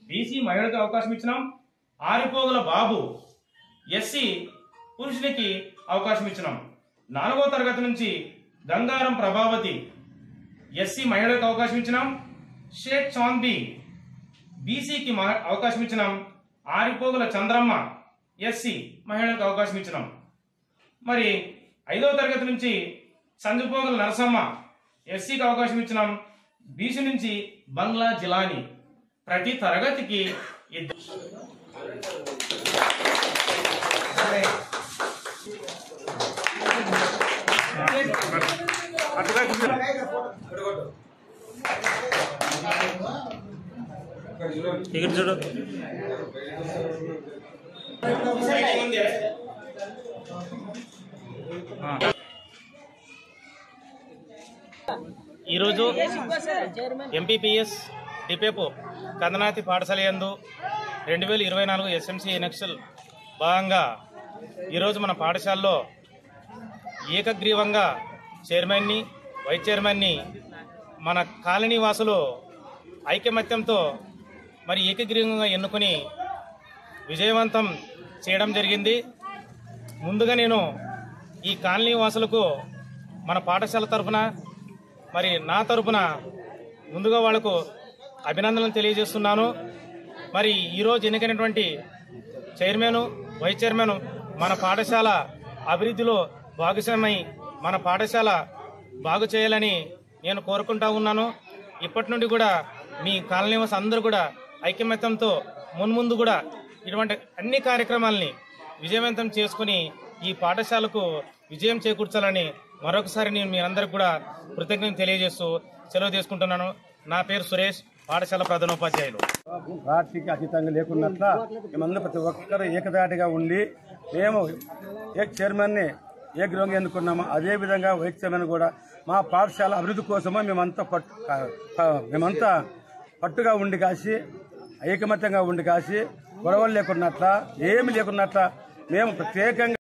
BC మహిళలకు అవకాశం ఇచ్చినాం. ఆరిపోగుల బాబు ఎస్సీ పురుషునికి అవకాశం ఇచ్చినాం. 4వ తరగతి నుంచి గంగారం ప్రభావతి ఎస్సీ మహిళలకు అవకాశం ఇచ్చినాం. షేక్ చాందీ బీసీకి అవకాశం ఇచ్చినాం. ఆరిపోగుల చంద్రమ్మ ఎస్సీ మహిళలకు అవకాశం ఇచ్చినాం. మరి 5వ తరగతి నుంచి సంజుపోగుల నరసమ్మ ఎస్సీకి అవకాశం ఇచ్చినాం. బీసీ నుంచి బంగ్లా జిలాని. ప్రతి తరగతికి చూడు ఈరోజు ఎంపీపీఎస్ డిపేపో కందనాతి పాఠశాల యందు 2024 ఎస్ఎంసీ ఎన్నికల భాగంగా ఈరోజు మన పాఠశాలలో ఏకగ్రీవంగా చైర్మన్ని, వైస్ చైర్మన్ని మన కాలనీ వాసులు ఐకమత్యంతో మరి ఏకగ్రీవంగా ఎన్నుకొని విజయవంతం చేయడం జరిగింది. ముందుగా నేను ఈ కాలనీ వాసులకు మన పాఠశాల తరఫున మరి నా తరఫున ముందుగా వాళ్లకు అభినందనలు తెలియజేస్తున్నాను. మరి ఈరోజు ఎన్నికైనటువంటి చైర్మన్, వైస్ చైర్మన్ మన పాఠశాల అభివృద్ధిలో భాగస్వామై మన పాఠశాల బాగు చేయాలని నేను కోరుకుంటా ఉన్నాను. ఇప్పటి నుండి కూడా మీ కాలనీ వాసు అందరూ కూడా ఐకమత్యంతో మున్ముందు కూడా ఇటువంటి అన్ని కార్యక్రమాలని విజయవంతం చేసుకుని ఈ పాఠశాలకు విజయం చేకూర్చాలని మరొకసారి నేను మీరందరికీ కూడా కృతజ్ఞతలు తెలియజేస్తూ సెలవు తీసుకుంటున్నాను. నా పేరు సురేష్, పాఠశాల ప్రధానోపాధ్యాయులు. పార్టీకి అతీతంగా లేకున్నట్ల మేమందరూ ప్రతి ఒక్కరు ఏకదాటిగా ఉండి మేము చైర్మన్ని ఏకగ్రీవంగా ఎన్నుకున్నాము. అదేవిధంగా వైస్ చైర్మన్ కూడా మా పాఠశాల అభివృద్ధి కోసమో మేమంతా పట్టుగా ఉండి కాసి ఐకమత్యంగా ఉండి కాసి గొడవలు లేకున్నట్ల ఏమి లేకున్నట్ల మేము ప్రత్యేకంగా